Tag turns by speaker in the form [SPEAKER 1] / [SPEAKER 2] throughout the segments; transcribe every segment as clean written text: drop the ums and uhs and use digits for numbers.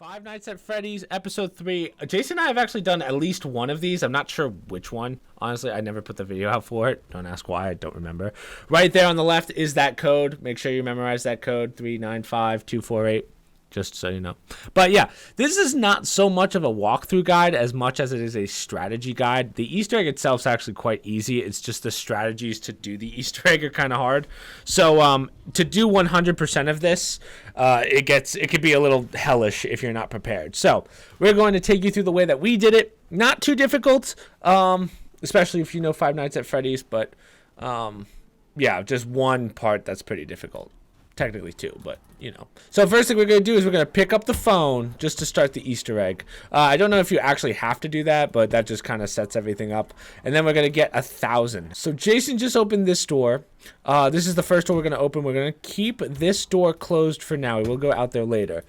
[SPEAKER 1] Five Nights at Freddy's, episode 3. Jason and I have actually done at least one of these. I'm not sure which one. Honestly, I never put the video out for it. Don't ask why. I don't remember. Right there on the left is that code. Make sure you memorize that code, 395248. Just so you know. But yeah, this is not so much of a walkthrough guide as much as it is a strategy guide. The Easter egg itself is actually quite easy. It's just the strategies to do the Easter egg are kind of hard. So to do 100% of this, it could be a little hellish if you're not prepared. So we're going to take you through the way that we did it. Not too difficult, especially if you know Five Nights at Freddy's. But yeah, just one part that's pretty difficult. Technically two, but you know. So first thing we're going to do is we're going to pick up the phone just to start the Easter egg. I don't know if you actually have to do that, but that just kind of sets everything up. And then we're going to get 1,000. So Jason just opened this door. This is the first door we're going to open. We're going to keep this door closed for now. We will go out there later.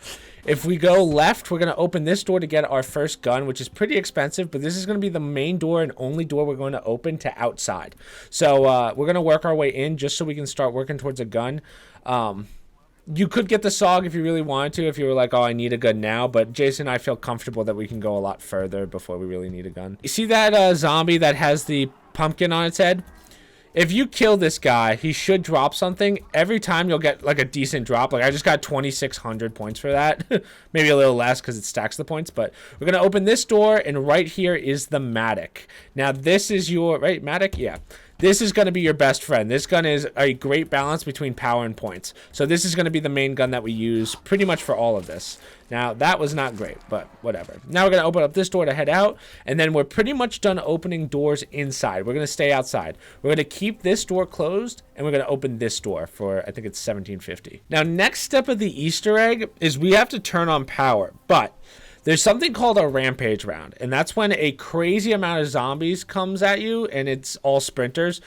[SPEAKER 1] If we go left, we're going to open this door to get our first gun, which is pretty expensive, but this is going to be the main door and only door we're going to open to outside. So we're going to work our way in just so we can start working towards a gun. You could get the SOG if you really wanted to, if you were like, oh, I need a gun now. But Jason and I feel comfortable that we can go a lot further before we really need a gun. You see that zombie that has the pumpkin on its head? If you kill this guy, he should drop something. Every time you'll get like a decent drop. Like I just got 2,600 points for that. Maybe a little less because it stacks the points. But we're going to open this door, and right here is the Matic. Now this is your, right, Matic? Yeah. This is going to be your best friend. This gun is a great balance between power and points. So this is going to be the main gun that we use pretty much for all of this. Now, that was not great, but whatever. Now we're going to open up this door to head out, and then we're pretty much done opening doors inside. We're going to stay outside. We're going to keep this door closed, and we're going to open this door for, I think it's 1750. Now, next step of the Easter egg is we have to turn on power, but there's something called a rampage round, and that's when a crazy amount of zombies comes at you, and it's all sprinters.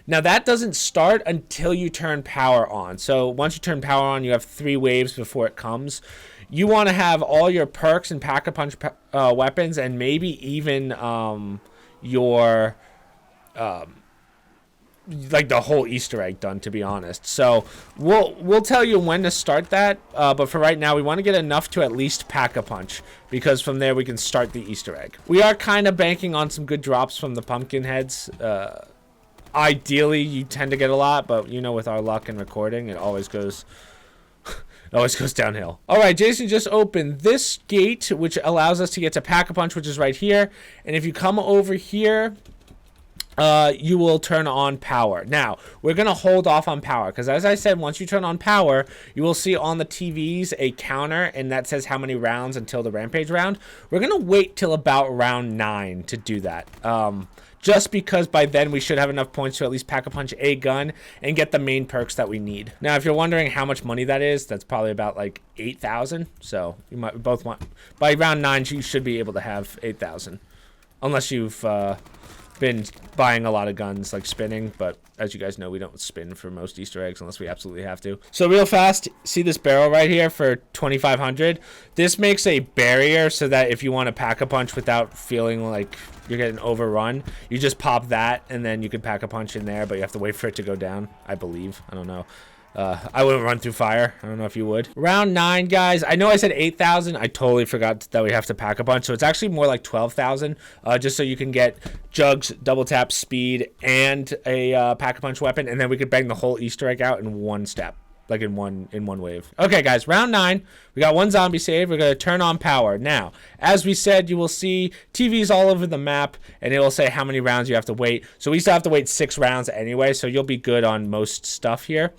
[SPEAKER 1] Now, that doesn't start until you turn power on. So once you turn power on, you have 3 waves before it comes. You want to have all your perks and pack-a-punch weapons, and maybe even your like the whole Easter egg done, to be honest. So we'll tell you when to start that, but for right now we want to get enough to at least pack a punch, because from there we can start the Easter egg. We are kind of banking on some good drops from the pumpkin heads. Ideally you tend to get a lot, but you know, with our luck and recording, it always goes downhill. All right, Jason just opened this gate, which allows us to get to Pack-a-Punch, which is right here. And if you come over here, you will turn on power. Now, we're going to hold off on power, because as I said, once you turn on power, you will see on the TVs a counter, and that says how many rounds until the rampage round. We're going to wait till about round 9 to do that. Just because by then we should have enough points to at least pack-a-punch a gun and get the main perks that we need. Now, if you're wondering how much money that is, that's probably about like 8,000. So you might both want, by round 9, you should be able to have 8,000, unless you've been buying a lot of guns, like spinning. But as you guys know, we don't spin for most Easter eggs unless we absolutely have to. So real fast, see this barrel right here for 2,500? This makes a barrier so that if you want to pack-a-punch without feeling like you're getting overrun, you just pop that, and then you can pack-a-punch in there, but you have to wait for it to go down, I believe. I don't know. I wouldn't run through fire. I don't know if you would. Round 9, guys. I know I said 8,000. I totally forgot that we have to pack a punch. So it's actually more like 12,000, just so you can get jugs, double tap, speed, and a pack a punch weapon. And then we could bang the whole Easter egg out in one step, like in one wave. Okay, guys, round 9. We got 1 zombie save. We're going to turn on power. Now, as we said, you will see TVs all over the map, and it will say how many rounds you have to wait. So we still have to wait 6 rounds anyway, so you'll be good on most stuff here.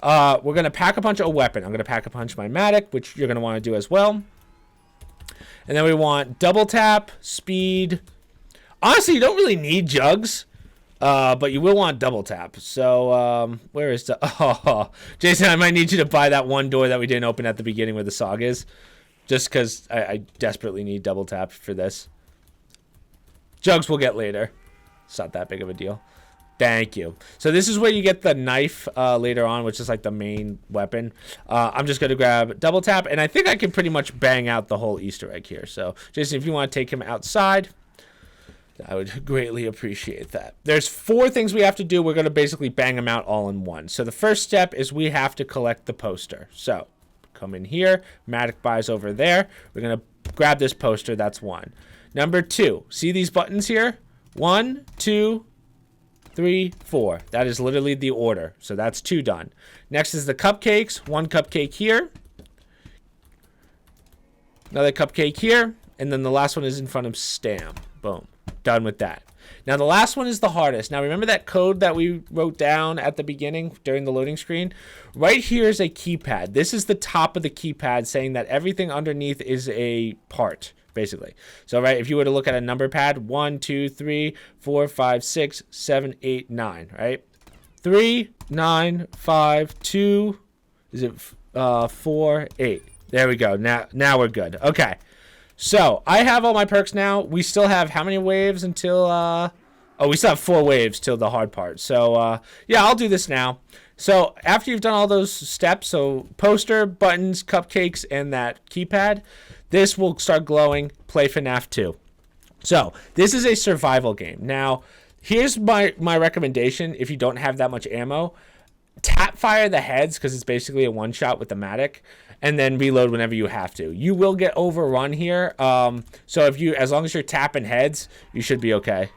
[SPEAKER 1] We're going to pack-a-punch a weapon. I'm going to pack-a-punch my Matic, which you're going to want to do as well. And then we want double tap, speed. Honestly, you don't really need jugs, but you will want double tap. So where is the... Oh, Jason, I might need you to buy that one door that we didn't open at the beginning where the SOG is, just because I desperately need double tap for this. Jugs we'll get later. It's not that big of a deal. Thank you. So this is where you get the knife later on, which is like the main weapon. I'm just going to grab double tap, and I think I can pretty much bang out the whole Easter egg here. So, Jason, if you want to take him outside, I would greatly appreciate that. There's 4 things we have to do. We're going to basically bang them out all in one. So the first step is we have to collect the poster. So Come in here. Matic buys over there. We're going to grab this poster. That's 1. Number 2. See these buttons here? 1, 2, 3, 4. That is literally the order. So that's 2 done. Next is the cupcakes. 1 cupcake here. Another cupcake here. And then the last one is in front of Stam. Boom. Done with that. Now the last one is the hardest. Now remember that code that we wrote down at the beginning during the loading screen? Right here is a keypad. This is the top of the keypad saying that everything underneath is a part, basically. So right, if you were to look at a number pad, 1, 2, 3, 4, 5, 6, 7, 8, 9, right? 3, 9, 5, 2, is it 4, 8. There we go. Now we're good. Okay. So I have all my perks now. We still have how many waves until we still have 4 waves till the hard part. So yeah, I'll do this now. So after you've done all those steps, so poster, buttons, cupcakes, and that keypad, this will start glowing. Play FNAF 2. So this is a survival game. Now here's my recommendation. If you don't have that much ammo, tap fire the heads, because it's basically a one-shot with the Matic, and then reload whenever you have to. You will get overrun here. So as long as you're tapping heads, you should be okay.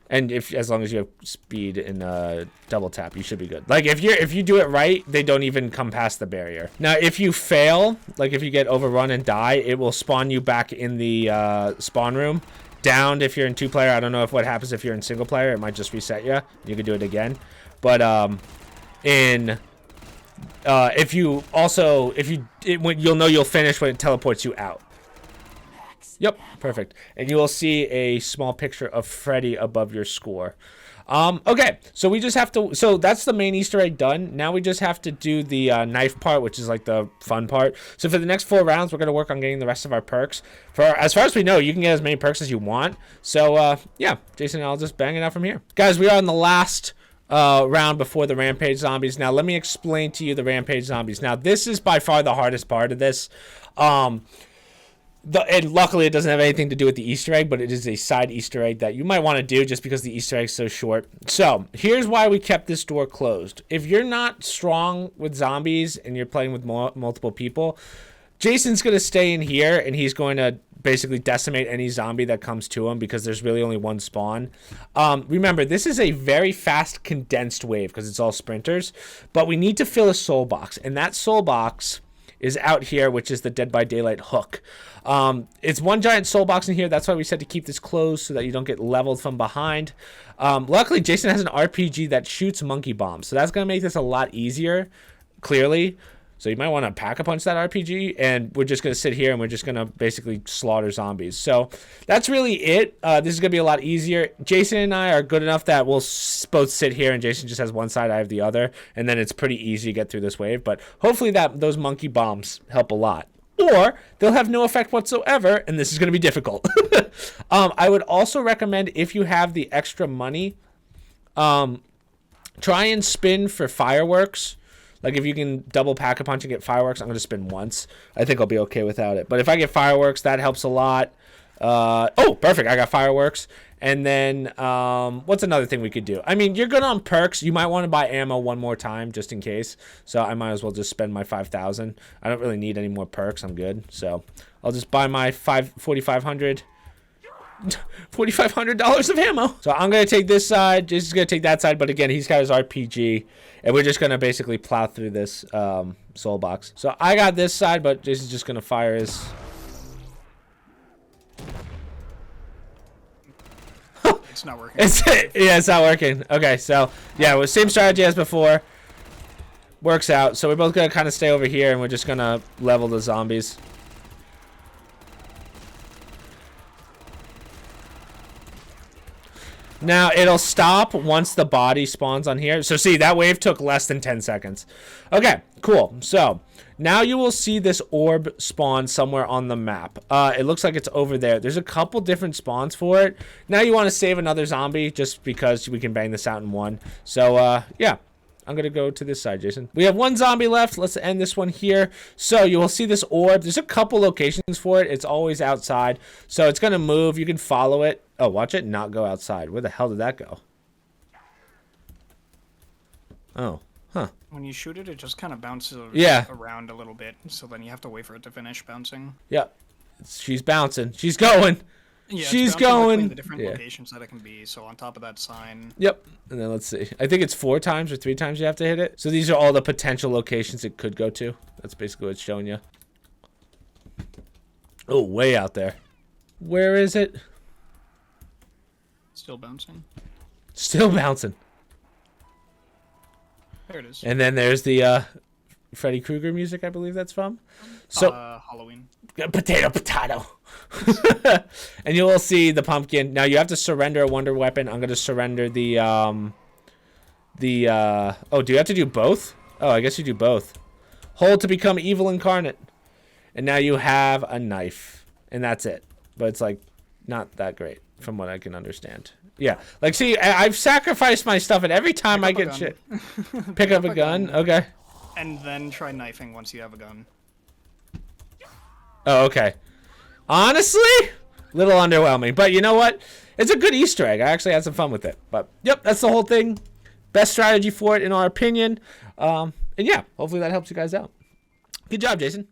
[SPEAKER 1] And as long as you have speed and double tap, you should be good. Like if you do it right, they don't even come past the barrier. Now, if you fail, like if you get overrun and die, it will spawn you back in the spawn room. Downed if you're in 2-player. I don't know what happens if you're in single player. It might just reset you. You can do it again. But you'll know you'll finish when it teleports you out. Yep, perfect. And you will see a small picture of Freddy above your score. Okay, so we just have to, so that's the main Easter egg done. Now we just have to do the knife part, which is like the fun part. So for the next 4 rounds, we're going to work on getting the rest of our perks. As far as we know, you can get as many perks as you want. So yeah, Jason and I'll just bang it out from here. Guys, we are on the last round before the Rampage Zombies. Now let me explain to you the Rampage Zombies. Now this is by far the hardest part of this. And luckily it doesn't have anything to do with the Easter egg, but it is a side Easter egg that you might want to do just because the Easter egg is so short. So here's why we kept this door closed. If you're not strong with zombies and you're playing with multiple people, Jason's going to stay in here and he's going to basically decimate any zombie that comes to him because there's really only one spawn. Remember, this is a very fast condensed wave because it's all sprinters, but we need to fill a soul box, and that soul box is out here, which is the Dead by Daylight hook. It's one giant soul box in here. That's why we said to keep this closed so that you don't get leveled from behind. Luckily, Jason has an RPG that shoots monkey bombs, so that's going to make this a lot easier, clearly. So you might want to pack-a-punch that RPG, and we're just going to sit here and we're just going to basically slaughter zombies. So that's really it. This is going to be a lot easier. Jason and I are good enough that we'll both sit here, and Jason just has one side, I have the other, and then it's pretty easy to get through this wave. But hopefully those monkey bombs help a lot. Or they'll have no effect whatsoever, and this is going to be difficult. I would also recommend, if you have the extra money, try and spin for fireworks. Like if you can double pack-a-punch and get fireworks, I'm going to spin once. I think I'll be okay without it. But if I get fireworks, that helps a lot. Oh, perfect. I got fireworks. And then what's another thing we could do? I mean, you're good on perks. You might want to buy ammo one more time just in case. So I might as well just spend my 5,000. I don't really need any more perks. I'm good. So I'll just buy my $4,500 of ammo. So I'm going to take this side. Jason's going to take that side. But again, he's got his RPG. And we're just going to basically plow through this soul box. So I got this side, but Jason's just going to fire his...
[SPEAKER 2] It's not working.
[SPEAKER 1] It's not working. Okay, so yeah, it was same strategy as before. Works out. So we're both going to kind of stay over here, and we're just going to level the zombies. Now, it'll stop once the body spawns on here. So, see, that wave took less than 10 seconds. Okay, cool. So, now you will see this orb spawn somewhere on the map. It looks like it's over there. There's a couple different spawns for it. Now you want to save another zombie just because we can bang this out in one. So, yeah. I'm going to go to this side, Jason. We have one zombie left. Let's end this one here. So you will see this orb. There's a couple locations for it. It's always outside. So it's going to move. You can follow it. Oh, watch it not go outside. Where the hell did that go? Oh,
[SPEAKER 2] When you shoot it, it just kind of bounces around a little bit. So then you have to wait for it to finish bouncing.
[SPEAKER 1] Yep. She's bouncing. She's going.
[SPEAKER 2] Yeah,
[SPEAKER 1] She's
[SPEAKER 2] it's bouncing
[SPEAKER 1] going.
[SPEAKER 2] between the different locations that it can be. So on top of that sign.
[SPEAKER 1] Yep. And then let's see. I think it's 4 times or 3 times you have to hit it. So these are all the potential locations it could go to. That's basically what it's showing you. Oh, way out there. Where is it?
[SPEAKER 2] Still bouncing.
[SPEAKER 1] Still bouncing.
[SPEAKER 2] There it is.
[SPEAKER 1] And then there's the Freddy Krueger music, I believe that's from. So
[SPEAKER 2] Halloween.
[SPEAKER 1] Potato. And you will see the pumpkin. Now you have to surrender a wonder weapon. I'm gonna surrender the oh, do you have to do both? Oh, I guess you do both. Hold to become evil incarnate. And now you have a knife. And that's it. But it's like not that great from what I can understand. Yeah. Like, see, I've sacrificed my stuff, and every time I get shit. Pick up a gun? Okay.
[SPEAKER 2] And then try knifing once you have a gun.
[SPEAKER 1] Oh, okay. Honestly, little underwhelming. But you know what? It's a good Easter egg. I actually had some fun with it. But, yep, that's the whole thing. Best strategy for it, in our opinion. And, yeah, hopefully that helps you guys out. Good job, Jason.